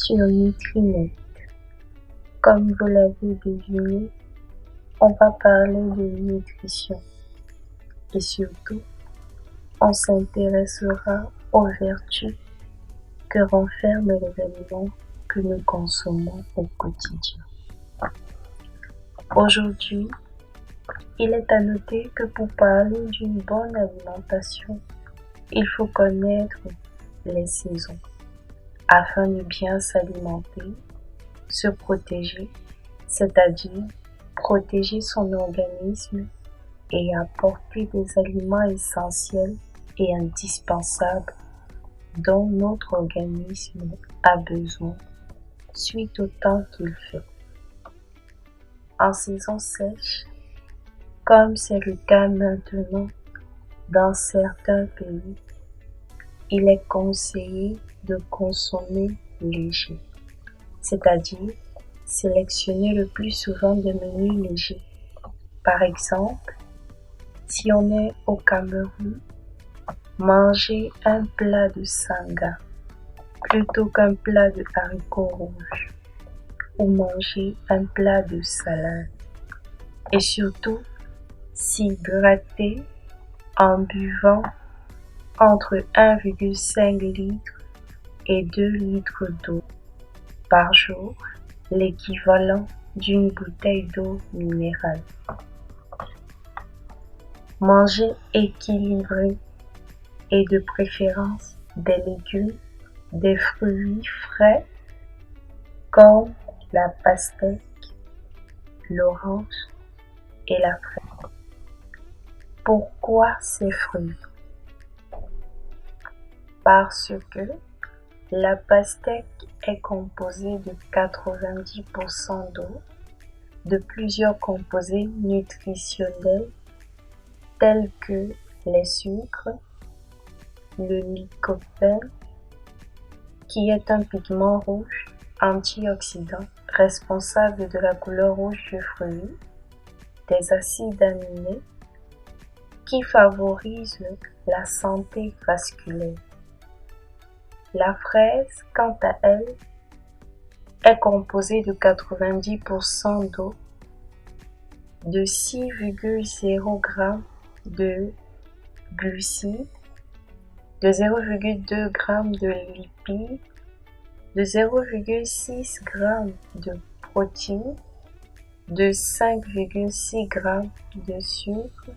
sur Nutrinet. Comme vous l'avez deviné, on va parler de nutrition et surtout, on s'intéressera aux vertus que renferment les aliments que nous consommons au quotidien. Aujourd'hui, il est à noter que pour parler d'une bonne alimentation, il faut connaître les saisons afin de bien s'alimenter, se protéger, c'est-à-dire protéger son organisme et apporter des aliments essentiels et indispensables dont notre organisme a besoin suite au temps qu'il fait. En saison sèche, comme c'est le cas maintenant dans certains pays, il est conseillé de consommer léger, c'est-à-dire sélectionner le plus souvent des menus légers. Par exemple, si on est au Cameroun, manger un plat de sanga plutôt qu'un plat de haricots rouges ou manger un plat de salade. Et surtout, s'hydrater en buvant entre 1,5 litre et 2 litres d'eau par jour, l'équivalent d'une bouteille d'eau minérale. Manger équilibré et de préférence des légumes, des fruits frais comme la pastèque, l'orange et la fraise. Pourquoi ces fruits? Parce que la pastèque est composée de 90% d'eau, de plusieurs composés nutritionnels tels que les sucres, le lycopène, qui est un pigment rouge antioxydant responsable de la couleur rouge du fruit, des acides aminés qui favorisent la santé vasculaire. La fraise, quant à elle, est composée de 90% d'eau, de 6,0 g de glucides, de 0,2 g de lipides, de 0,6 g de protéines, de 5,6 g de sucre,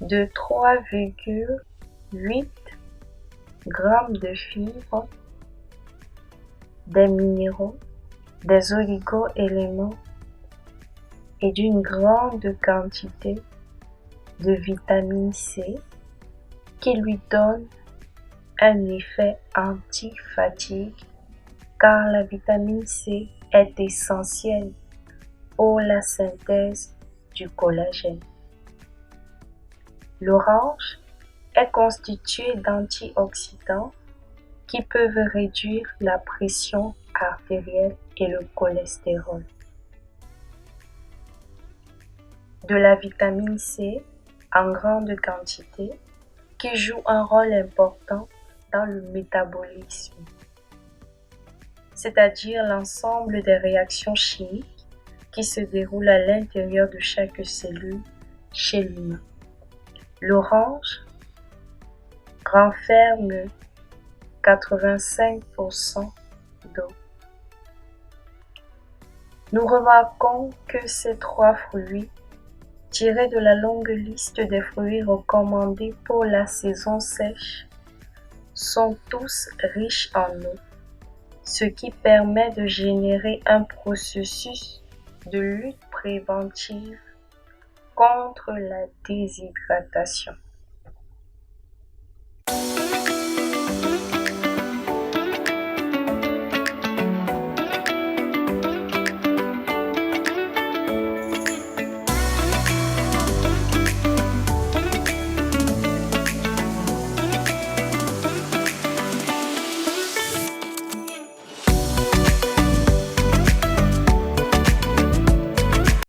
de 3,8 g de fibres, des minéraux, des oligo-éléments et d'une grande quantité de vitamine C qui lui donne un effet anti-fatigue car la vitamine C est essentielle pour la synthèse du collagène. L'orange est constituée d'antioxydants qui peuvent réduire la pression artérielle et le cholestérol. De la vitamine C en grande quantité qui joue un rôle important dans le métabolisme, c'est-à-dire l'ensemble des réactions chimiques qui se déroulent à l'intérieur de chaque cellule chez l'humain. L'orange renferme 85% d'eau. Nous remarquons que ces trois fruits, tirés de la longue liste des fruits recommandés pour la saison sèche, sont tous riches en eau, ce qui permet de générer un processus de lutte préventive contre la déshydratation.